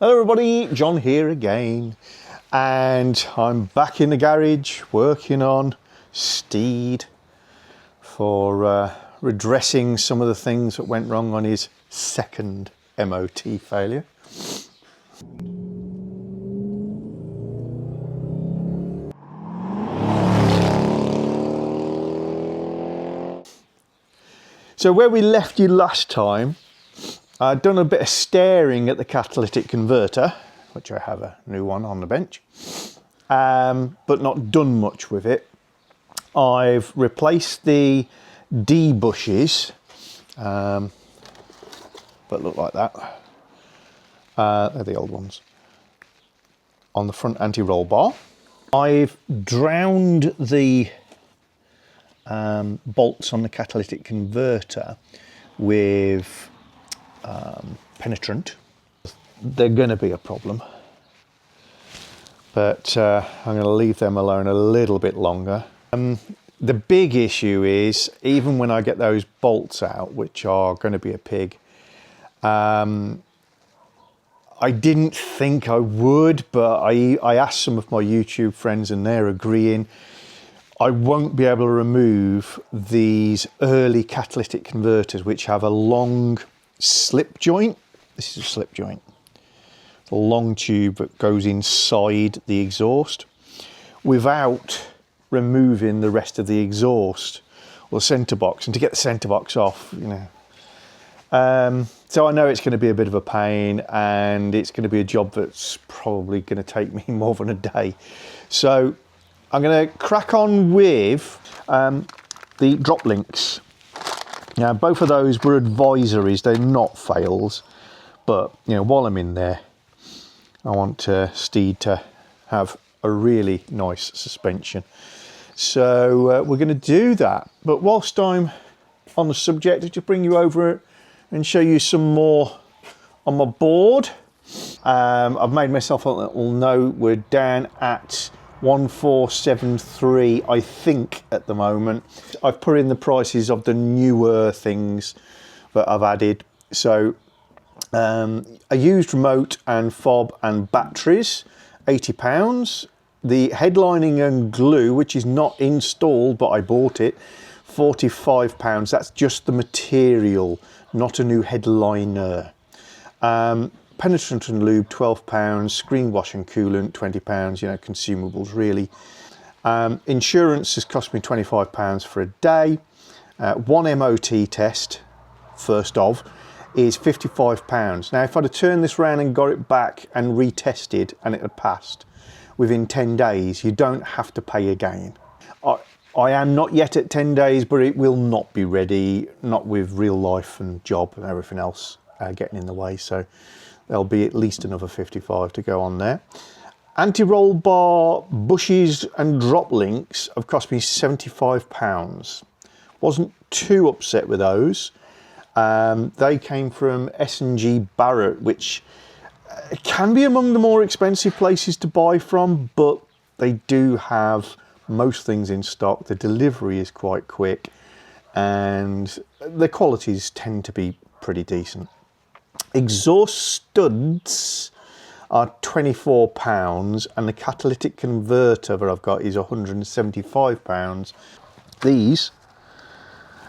Hello everybody, John here again, and I'm back in the garage working on Steed for redressing some of the things that went wrong on his second MOT failure. So where we left you last time, I'd done a bit of staring at the catalytic converter, which I have a new one on the bench, but not done much with it. I've replaced the D bushes, but look like that. They're the old ones. On the front anti-roll bar. I've drowned the bolts on the catalytic converter with penetrant. They're going to be a problem, but I'm going to leave them alone a little bit longer. The big issue is, even when I get those bolts out, which are going to be a pig, I didn't think I would, but I asked some of my YouTube friends and they're agreeing. I won't be able to remove these early catalytic converters which have a long slip joint. This is a slip joint. It's a long tube that goes inside the exhaust without removing the rest of the exhaust or the centre box. And to get the centre box off, you know. So I know it's going to be a bit of a pain, and it's going to be a job that's probably going to take me more than a day. So I'm going to crack on with the drop links. Now, both of those were advisories, they're not fails, but you know, while I'm in there, I want Steed to have a really nice suspension. So we're going to do that. But whilst I'm on the subject, I'll just bring you over and show you some more on my board. I've made myself a little note. We're down at 1473, I think, at the moment. I've put in the prices of the newer things that I've added. So a used remote and fob and batteries, £80. The headlining and glue, which is not installed but I bought it, £45. That's just the material, not a new headliner. Penetrant and lube, £12, screen wash and coolant, £20, you know, consumables really. Insurance has cost me £25 for a day. One MOT test, first of, is £55. Now, if I'd have turned this round and got it back and retested and it had passed within 10 days, you don't have to pay again. I am not yet at 10 days, but it will not be ready, not with real life and job and everything else getting in the way. So there'll be at least another 55 to go on there. Anti-roll bar bushes and drop links have cost me £75. Wasn't too upset with those. They came from S&G Barrett, which can be among the more expensive places to buy from, but they do have most things in stock. The delivery is quite quick and the qualities tend to be pretty decent. Exhaust studs are £24 and the catalytic converter that I've got is £175. These,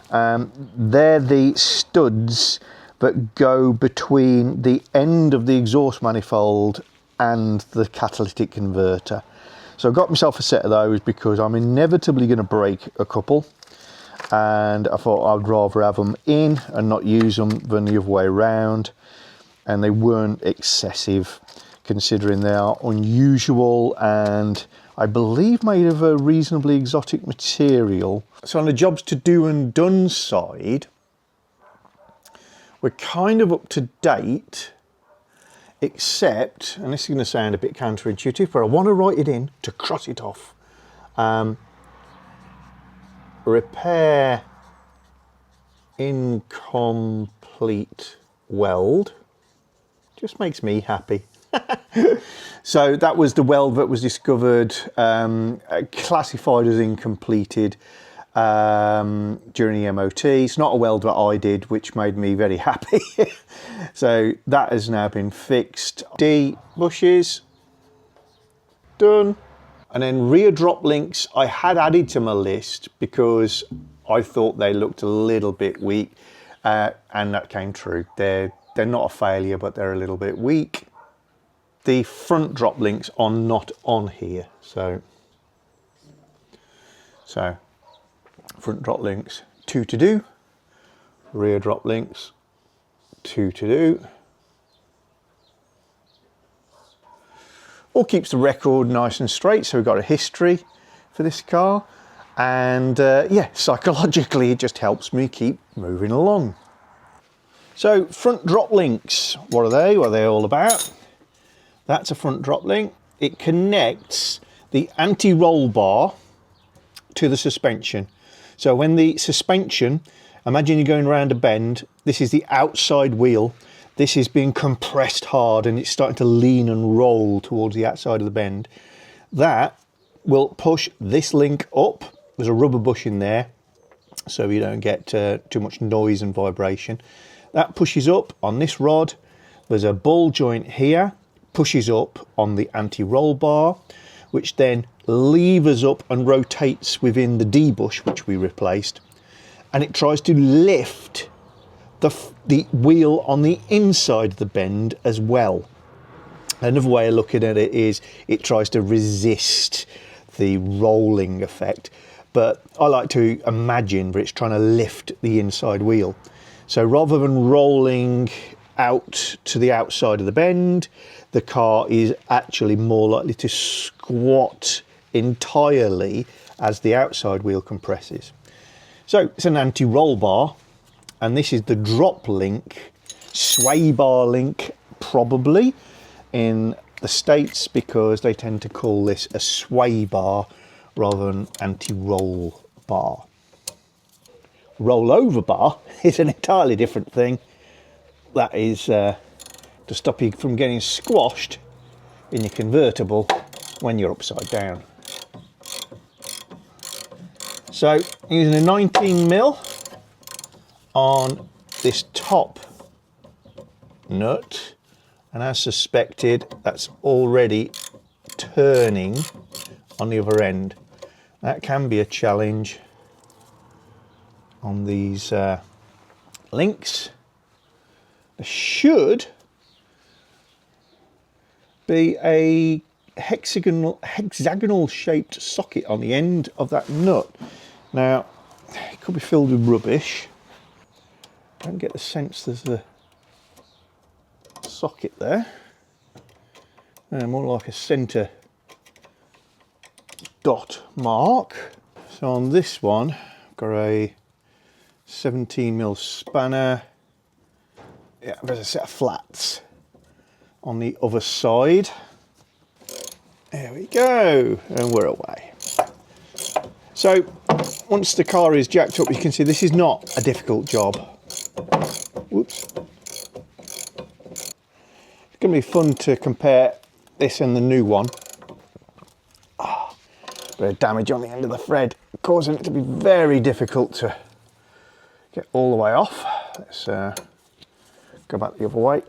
they're the studs that go between the end of the exhaust manifold and the catalytic converter. So I've got myself a set of those because I'm inevitably going to break a couple, and I thought I'd rather have them in and not use them than the other way around. And they weren't excessive considering they are unusual and I believe made of a reasonably exotic material. So on the jobs to do and done side, we're kind of up to date, except, and this is going to sound a bit counterintuitive, but I want to write it in to cross it off. Repair incomplete weld. Just makes me happy. So that was the weld that was discovered, classified as incompleted. during the MOT. It's not a weld that I did, which made me very happy. So that has now been fixed. D bushes, done. And then rear drop links I had added to my list because I thought they looked a little bit weak, and that came true. They're not a failure, but they're a little bit weak. The front drop links are not on here, so front drop links 2 to do, rear drop links 2 to do. All keeps the record nice and straight, so we've got a history for this car, and yeah, psychologically it just helps me keep moving along. So front drop links, what are they? What are they all about? That's a front drop link. It connects the anti-roll bar to the suspension. So when the suspension, imagine you're going around a bend, this is the outside wheel, this is being compressed hard and it's starting to lean and roll towards the outside of the bend. That will push this link up. There's a rubber bushing there so you don't get too much noise and vibration. That pushes up on this rod. There's a ball joint here, pushes up on the anti-roll bar, which then levers up and rotates within the D bush, which we replaced, and it tries to lift the wheel on the inside of the bend as well. Another way of looking at it is it tries to resist the rolling effect, but I like to imagine that it's trying to lift the inside wheel. So rather than rolling out to the outside of the bend, the car is actually more likely to squat entirely as the outside wheel compresses. So it's an anti-roll bar, and this is the drop link, sway bar link probably in the States, because they tend to call this a sway bar rather than anti-roll bar. Rollover bar is an entirely different thing. That is to stop you from getting squashed in your convertible when you're upside down. So using a 19mm on this top nut, and as suspected, that's already turning on the other end. That can be a challenge on these links. There should be a hexagonal shaped socket on the end of that nut. Now, it could be filled with rubbish. I don't get the sense there's a socket there. More like a centre dot mark. So on this one, I've got a 17mm spanner. Yeah, there's a set of flats on the other side. There we go, and we're away. So once the car is jacked up, you can see this is not a difficult job. Whoops. It's going to be fun to compare this and the new one. Oh, bit of damage on the end of the thread, causing it to be very difficult to get all the way off. Let's go back the other way.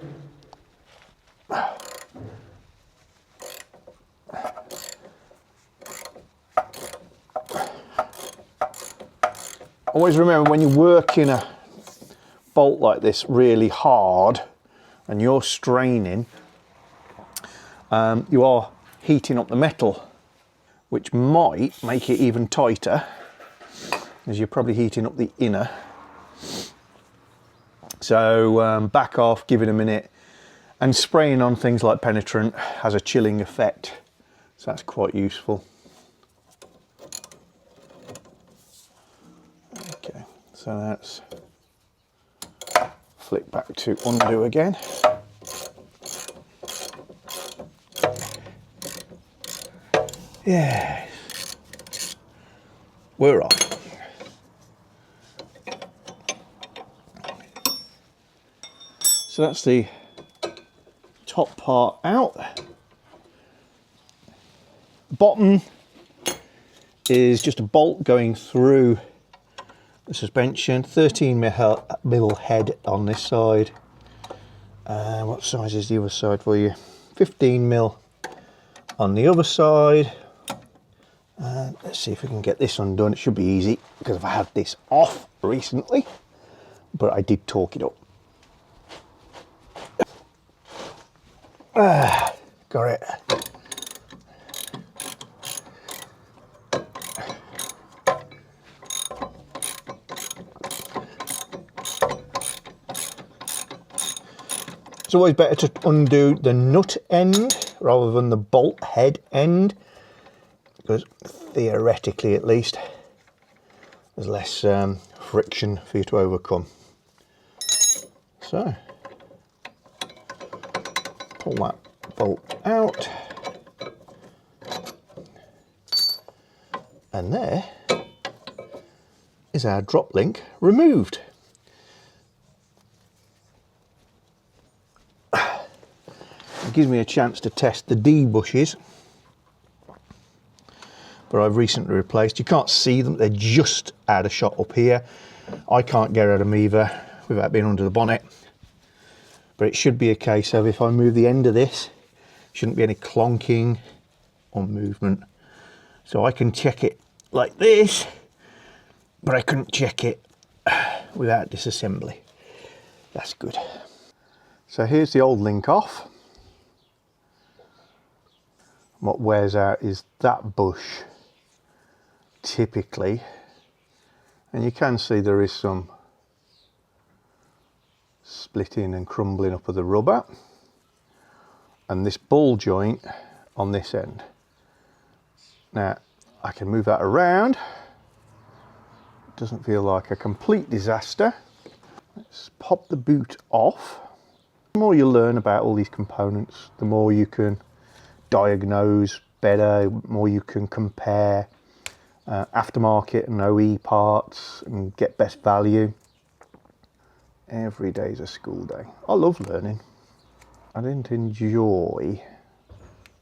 Always remember, when you're working a bolt like this really hard and you're straining, you are heating up the metal, which might make it even tighter, as you're probably heating up the inner. So back off, give it a minute, and spraying on things like penetrant has a chilling effect, so that's quite useful. Okay, so that's flick back to undo again. Yes, we're off. So that's the top part out. The bottom is just a bolt going through the suspension, 13mm head on this side. What size is the other side for you? 15mm on the other side. Let's see if we can get this undone. It should be easy because I've had this off recently, but I did torque it up. Got it. It's always better to undo the nut end rather than the bolt head end, because theoretically at least there's less friction for you to overcome. So pull that bolt out, and there is our drop link removed. It gives me a chance to test the D bushes, but I've recently replaced. You can't see them, they're just out of shot up here. I can't get at them either without being under the bonnet, but it should be a case of if I move the end of this, shouldn't be any clonking or movement. So I can check it like this, but I couldn't check it without disassembly. That's good. So here's the old link off. What wears out is that bush typically, and you can see there is some splitting and crumbling up of the rubber, and this ball joint on this end. Now I can move that around. It doesn't feel like a complete disaster. Let's pop the boot off. The more you learn about all these components, the more you can diagnose better, more you can compare aftermarket and OE parts and get best value. Every day's a school day. I love learning. I didn't enjoy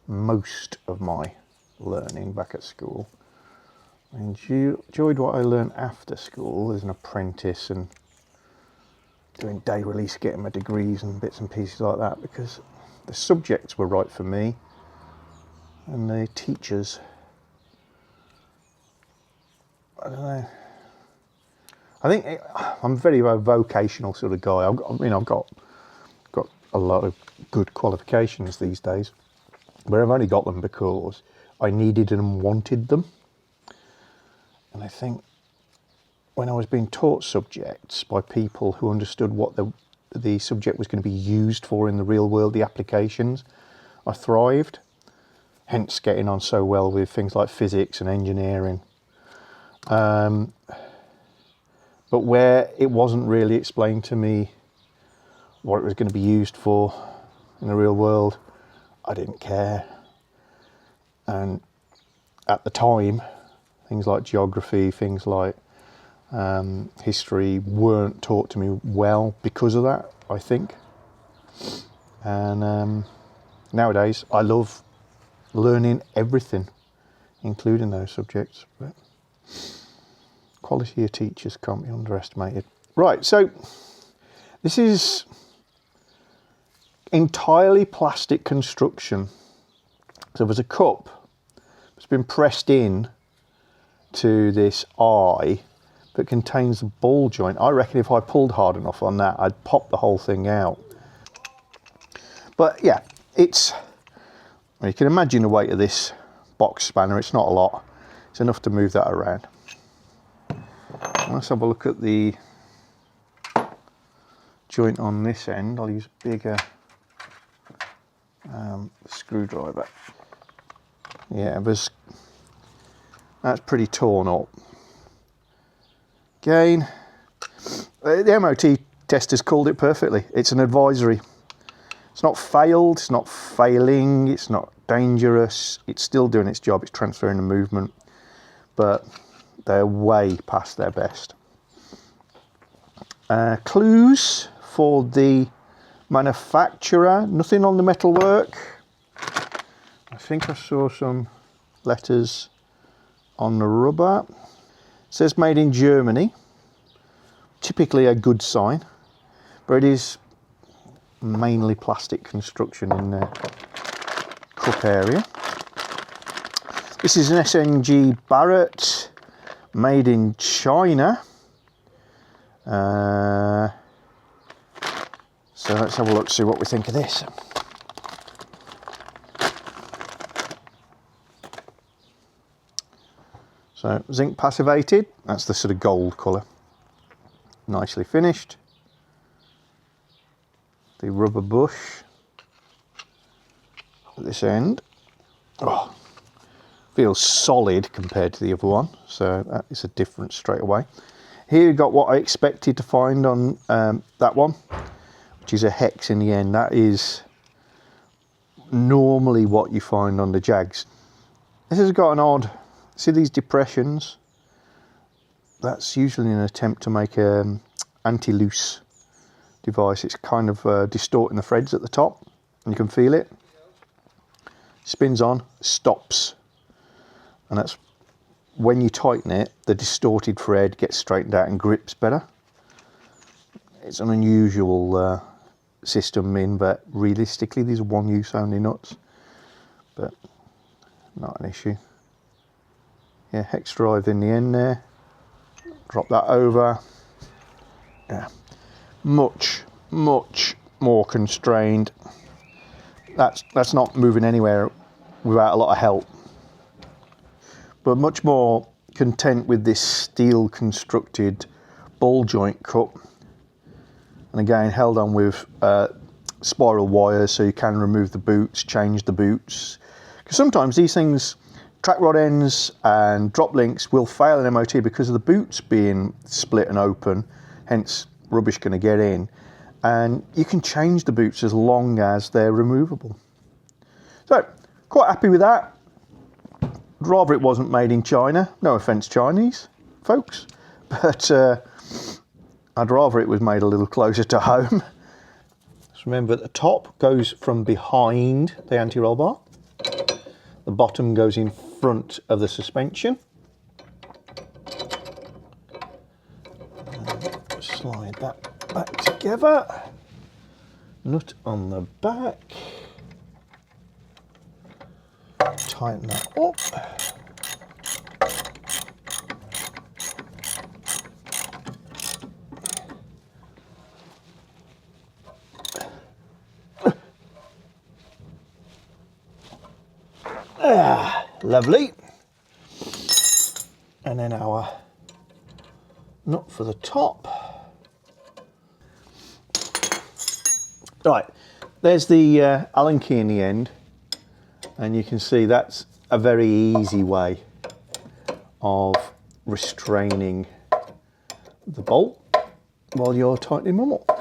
most of my learning back at school. I enjoyed what I learned after school as an apprentice and doing day release, getting my degrees and bits and pieces like that, because the subjects were right for me. And the teachers, I don't know. I think I'm very vocational sort of guy. I've got a lot of good qualifications these days, but I've only got them because I needed and wanted them. And I think when I was being taught subjects by people who understood what the subject was going to be used for in the real world, the applications, I thrived. Hence getting on so well with things like physics and engineering. But where it wasn't really explained to me what it was going to be used for in the real world, I didn't care. And at the time, things like geography, things like history weren't taught to me well because of that, I think. And nowadays, I love learning everything, including those subjects. But quality of teachers can't be underestimated. Right, so this is entirely plastic construction. So there's a cup that's been pressed in to this eye that contains the ball joint. I reckon if I pulled hard enough on that, I'd pop the whole thing out. But yeah, you can imagine the weight of this box spanner. It's not a lot. It's enough to move that around. Let's have a look at the joint on this end. I'll use a bigger screwdriver. Yeah, that's pretty torn up. Again, the MOT testers called it perfectly. It's an advisory. It's not failed, it's not failing, it's not dangerous, it's still doing its job, it's transferring the movement, but they're way past their best. Clues for the manufacturer, nothing on the metalwork. I think I saw some letters on the rubber. It says made in Germany. typically a good sign, but it is mainly plastic construction in the cup area. This is an SNG Barrett, made in China. So let's have a look, see what we think of this. So zinc passivated, that's the sort of gold colour. Nicely finished. The rubber bush at this end. Oh, feels solid compared to the other one, so that is a difference straight away. Here you've got what I expected to find on that one, which is a hex in the end. That is normally what you find on the Jags. This has got an odd, see these depressions? That's usually an attempt to make an anti-loose device. It's kind of distorting the threads at the top, and you can feel it. Spins on, stops, and that's when you tighten it, the distorted thread gets straightened out and grips better. It's an unusual system in, but realistically these are one use only nuts, but not an issue. Yeah, hex drive in the end there. Drop that over. Yeah, much more constrained. That's not moving anywhere without a lot of help, but much more content with this steel constructed ball joint cup, and again held on with spiral wires so you can remove the boots, change the boots, because sometimes these things, track rod ends and drop links, will fail in MOT because of the boots being split and open, hence rubbish going to get in, and you can change the boots as long as they're removable. So quite happy with that. I'd rather it wasn't made in China, no offence Chinese folks, but I'd rather it was made a little closer to home. Just remember the top goes from behind the anti-roll bar, the bottom goes in front of the suspension. Slide that back together, nut on the back, tighten that up. Lovely. And then our nut for the top. Right, there's the Allen key in the end, and you can see that's a very easy way of restraining the bolt while you're tightening them up.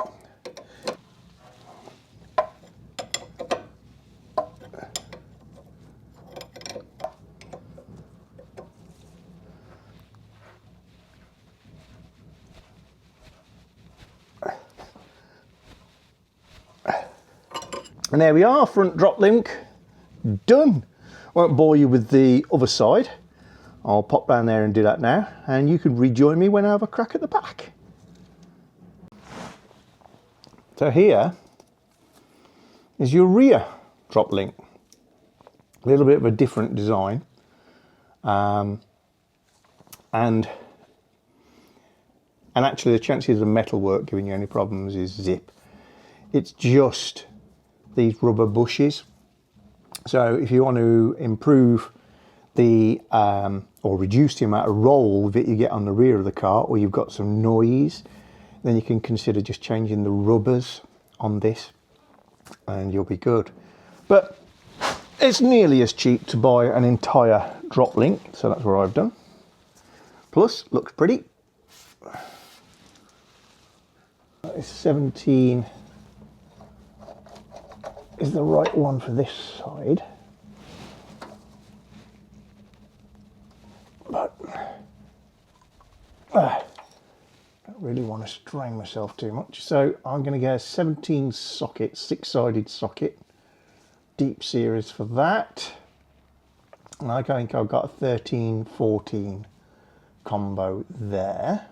And there we are, front drop link done. Won't bore you with the other side. I'll pop down there and do that now, and you can rejoin me when I have a crack at the back. So here is your rear drop link. A little bit of a different design. And actually the chances of the metalwork giving you any problems is zip. It's just these rubber bushes. So if you want to improve the or reduce the amount of roll that you get on the rear of the car, or you've got some noise, then you can consider just changing the rubbers on this and you'll be good. But it's nearly as cheap to buy an entire drop link, so that's what I've done. Plus, looks pretty. It's 17 is the right one for this side, but I don't really want to strain myself too much, so I'm going to get a 17 socket, 6-sided socket, deep series for that, and I think I've got a 13-14 combo there.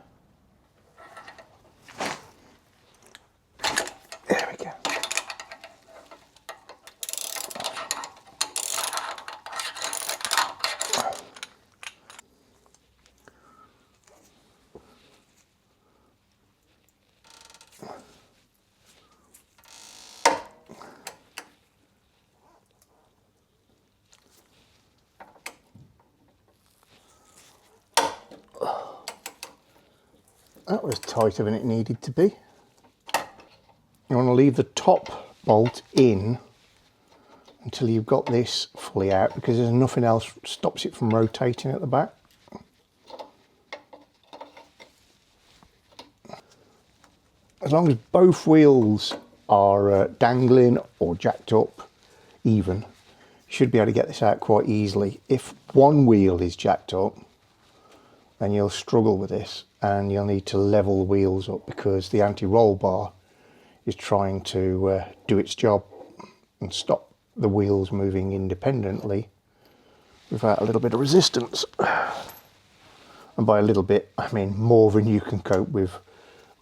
That was tighter than it needed to be. You want to leave the top bolt in until you've got this fully out, because there's nothing else stops it from rotating at the back. As long as both wheels are dangling or jacked up even, you should be able to get this out quite easily. If one wheel is jacked up, then you'll struggle with this, and you'll need to level the wheels up, because the anti-roll bar is trying to do its job and stop the wheels moving independently without a little bit of resistance. And by a little bit, I mean more than you can cope with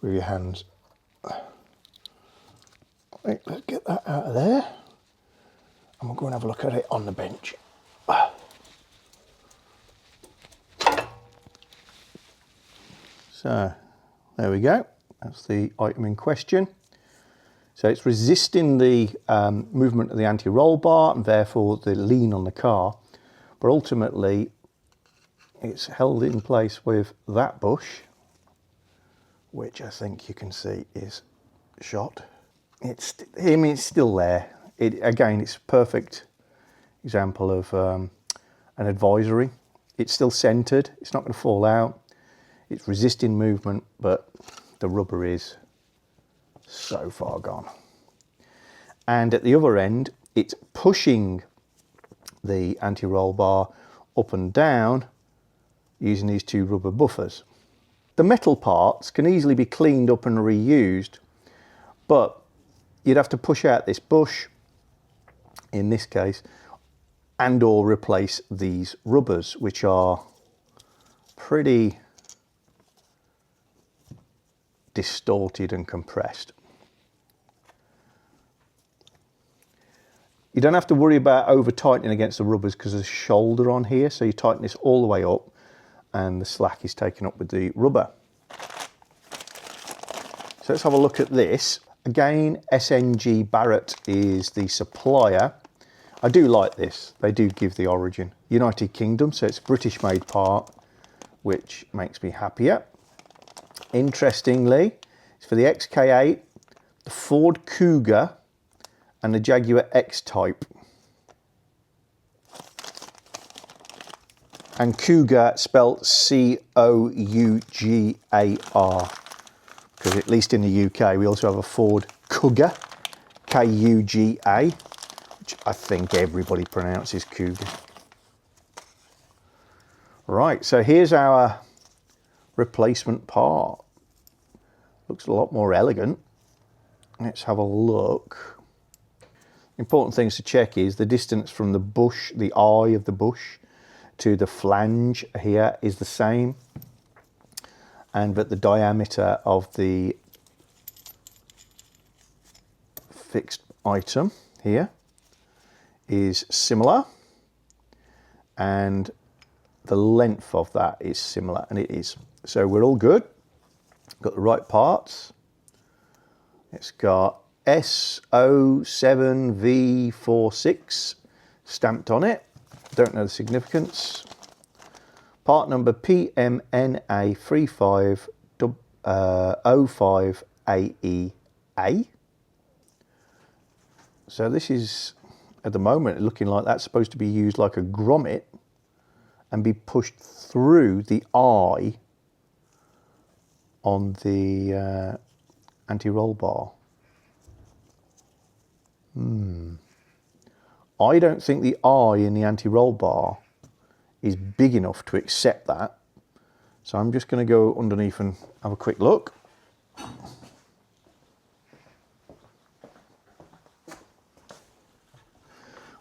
your hands. Right, let's get that out of there, and we'll go and have a look at it on the bench. So there we go, that's the item in question. So it's resisting the movement of the anti-roll bar and therefore the lean on the car, but ultimately it's held in place with that bush, which I think you can see is shot. I mean, it's still there. Again, it's a perfect example of an advisory. It's still centered, it's not going to fall out. It's resisting movement, but the rubber is so far gone. And at the other end, it's pushing the anti-roll bar up and down using these two rubber buffers. The metal parts can easily be cleaned up and reused, but you'd have to push out this bush, in this case, and or replace these rubbers, which are pretty distorted and compressed. You don't have to worry about over tightening against the rubbers because there's a shoulder on here, so you tighten this all the way up and the slack is taken up with the rubber. So let's have a look at this. Again, SNG Barrett is the supplier. I do like this, they do give the origin. United Kingdom, so it's a British made part, which makes me happier. Interestingly, it's for the XK8, the Ford Cougar and the Jaguar X-Type. And Cougar spelt C-O-U-G-A-R, because at least in the UK we also have a Ford Cougar, K-U-G-A, which I think everybody pronounces Cougar. Right, so here's our replacement part. Looks a lot more elegant. Let's have a look. Important things to check is the distance from the bush, the eye of the bush, to the flange here is the same, and that the diameter of the fixed item here is similar, and the length of that is similar, and it is. So we're all good. Got the right parts. It's got S07V46 stamped on it. Don't know the significance. Part number PMNA3505AEA. So this is, at the moment, looking like that's supposed to be used like a grommet and be pushed through the eye on the anti-roll bar. I don't think the eye in the anti-roll bar is big enough to accept that. So I'm just going to go underneath and have a quick look.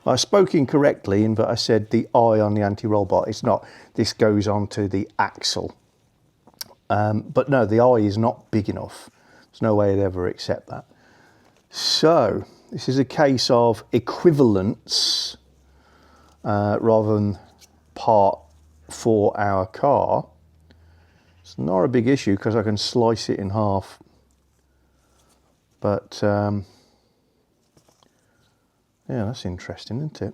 I spoke incorrectly in that I said the eye on the anti-roll bar. It's not. This goes onto the axle. But no, the eye is not big enough. There's no way I'd ever accept that. So this is a case of equivalence rather than part for our car. It's not a big issue because I can slice it in half. But yeah, that's interesting, isn't it?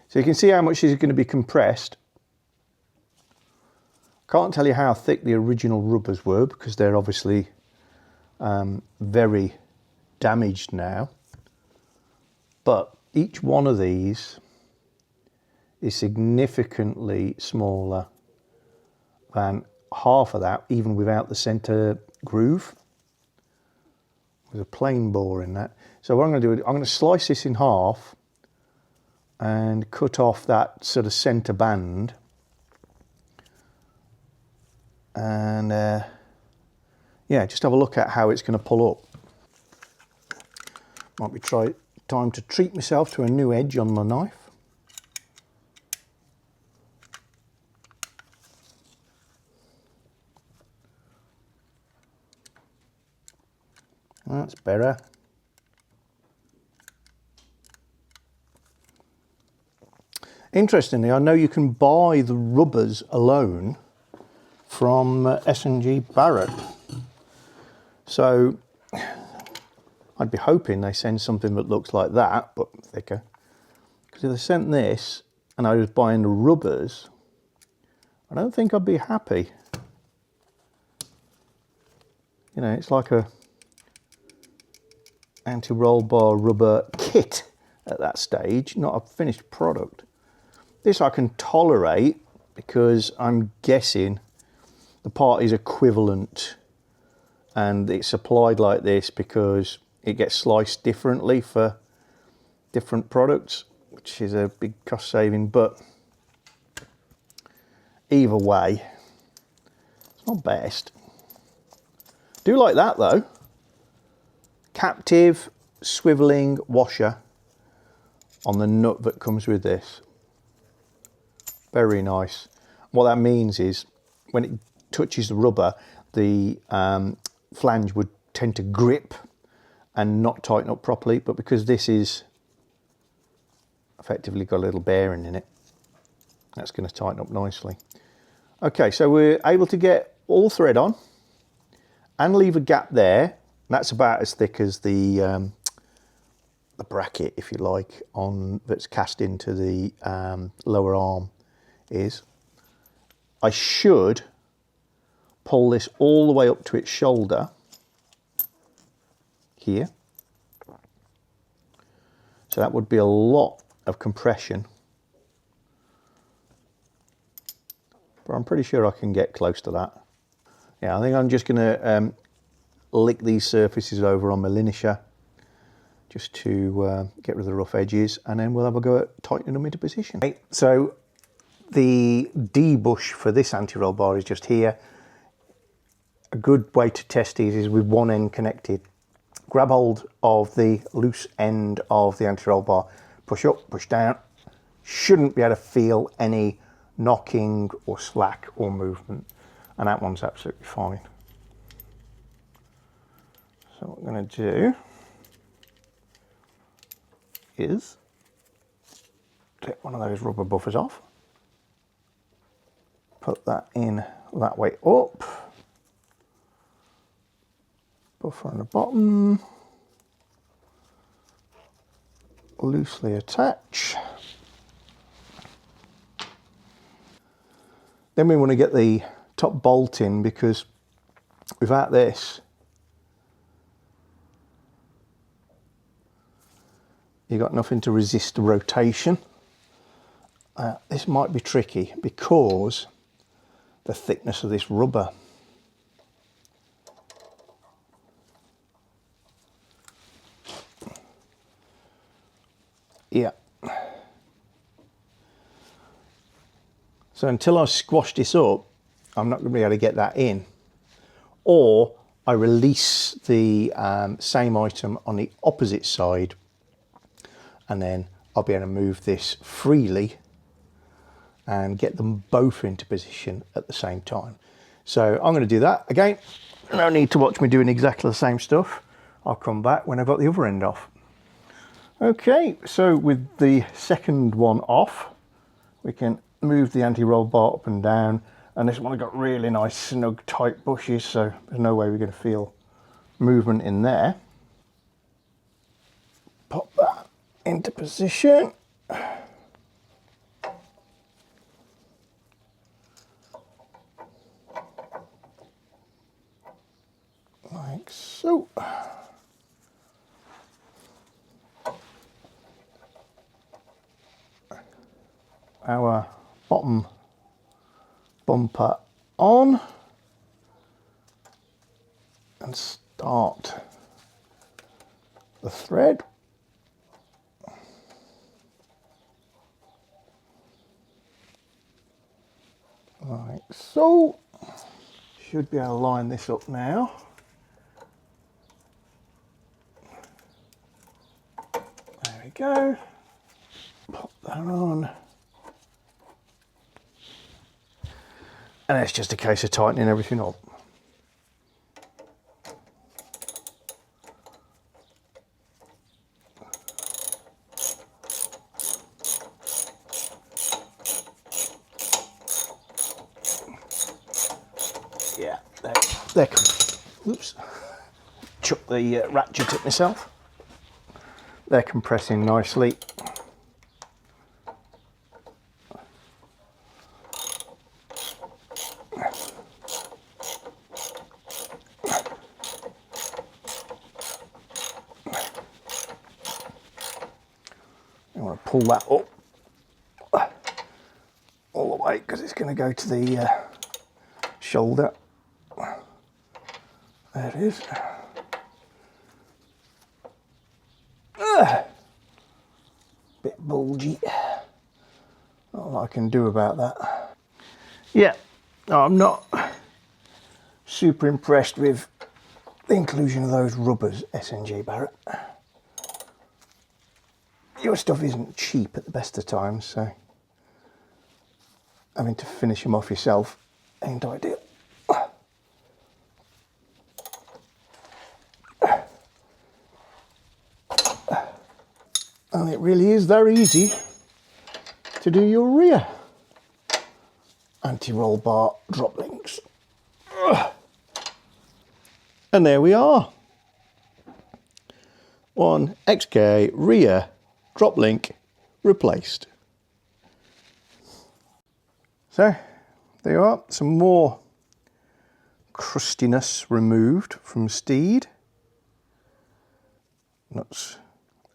So you can see how much is going to be compressed. Can't tell you how thick the original rubbers were because they're obviously very damaged now. But each one of these is significantly smaller than half of that, even without the center groove. There's a plain bore in that. So what I'm going to do, I'm going to slice this in half and cut off that sort of center band. And yeah, just have a look at how it's going to pull up. Might be time to treat myself to a new edge on my knife. That's better. Interestingly, I know you can buy the rubbers alone from S&G Barrett. So I'd be hoping they send something that looks like that, but thicker. Because if they sent this and I was buying the rubbers, I don't think I'd be happy. You know, it's like a anti-roll bar rubber kit at that stage, not a finished product. This I can tolerate because I'm guessing the part is equivalent and it's supplied like this because it gets sliced differently for different products, which is a big cost saving, but either way, it's not best. Do like that though. Captive swiveling washer on the nut that comes with this. Very nice. What that means is when it touches the rubber, the flange would tend to grip and not tighten up properly, but because this is effectively got a little bearing in it, that's going to tighten up nicely. Okay, so we're able to get all thread on and leave a gap there. That's about as thick as the bracket, if you like, on that's cast into the lower arm is. I should pull this all the way up to its shoulder here. So that would be a lot of compression. But I'm pretty sure I can get close to that. Yeah, I think I'm just going to lick these surfaces over on my linisher just to get rid of the rough edges, and then we'll have a go at tightening them into position. Okay, so the D-bush for this anti-roll bar is just here. A good way to test these is with one end connected. Grab hold of the loose end of the anti-roll bar, push up, push down. Shouldn't be able to feel any knocking or slack or movement, and that one's absolutely fine. So what I'm going to do is take one of those rubber buffers off, put that in that way up, buffer on the bottom, loosely attach. Then we want to get the top bolt in, because without this you've got nothing to resist the rotation. This might be tricky because the thickness of this rubber. Yeah. So until I squash this up, I'm not going to be able to get that in. Or I release the same item on the opposite side, and then I'll be able to move this freely and get them both into position at the same time. So I'm going to do that. Again, no need to watch me doing exactly the same stuff. I'll come back when I've got the other end off. Okay, so with the second one off, we can move the anti-roll bar up and down, and this one has got really nice snug tight bushes, so there's no way we're going to feel movement in there. Pop that into position. our bottom bumper on and start the thread. Like so. Should be able to line this up now. There we go. Pop that on. And it's just a case of tightening everything up. Yeah, there comes. Oops. Chuck the ratchet at myself. They're compressing nicely. I want to pull that up all the way because it's going to go to the shoulder. There it is. Bit bulgy. Not a lot I can do about that. Yeah, I'm not super impressed with the inclusion of those rubbers, S&G Barrett. Your stuff isn't cheap at the best of times, so having to finish them off yourself ain't ideal. And it really is very easy to do your rear anti-roll bar drop links. And there we are. One XK rear drop link replaced. So there you are, some more crustiness removed from Steed. Nuts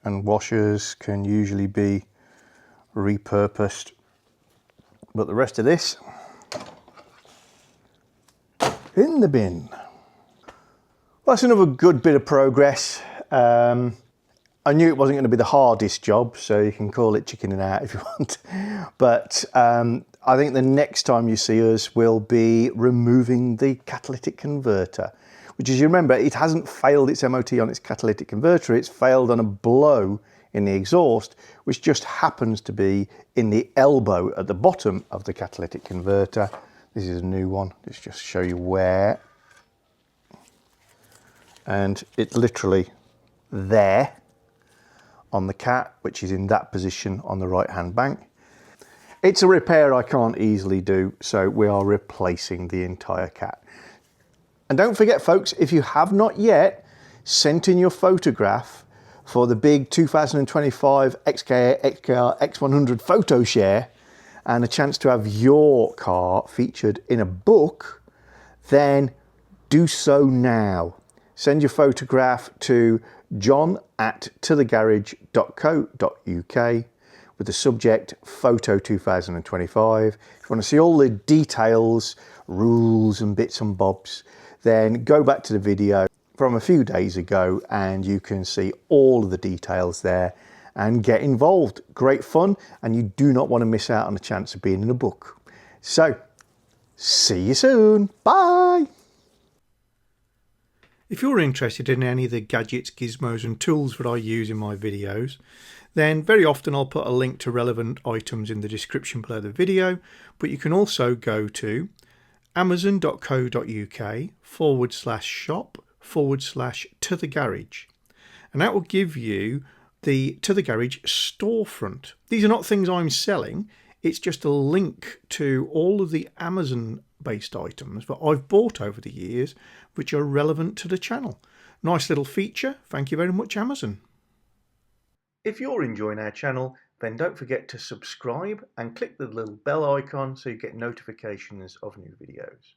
and washers can usually be repurposed, but the rest of this in the bin. Well, that's another good bit of progress. I knew it wasn't going to be the hardest job, so you can call it chickening out if you want. But I think the next time you see us, we'll be removing the catalytic converter, which, as you remember, it hasn't failed its MOT on its catalytic converter. It's failed on a blow in the exhaust, which just happens to be in the elbow at the bottom of the catalytic converter. This is a new one. Let's just show you where. And it's literally there on the cat, which is in that position on the right hand bank. It's a repair I can't easily do, so we are replacing the entire cat. And don't forget, folks, if you have not yet sent in your photograph for the big 2025 XK8 XKR X100 photo share and a chance to have your car featured in a book, then do so now. Send your photograph to john@tothegarage.co.uk with the subject Photo 2025. If you want to see all the details, rules and bits and bobs, then go back to the video from a few days ago and you can see all of the details there and get involved. Great fun, and you do not want to miss out on the chance of being in a book. So, see you soon. Bye. If you're interested in any of the gadgets, gizmos and tools that I use in my videos, then very often I'll put a link to relevant items in the description below the video, but you can also go to amazon.co.uk/shop/to-the-garage, and that will give you the To The Garage storefront. These are not things I'm selling, it's just a link to all of the Amazon based items that I've bought over the years which are relevant to the channel. Nice little feature. Thank you very much, Amazon. If you're enjoying our channel, then don't forget to subscribe and click the little bell icon so you get notifications of new videos.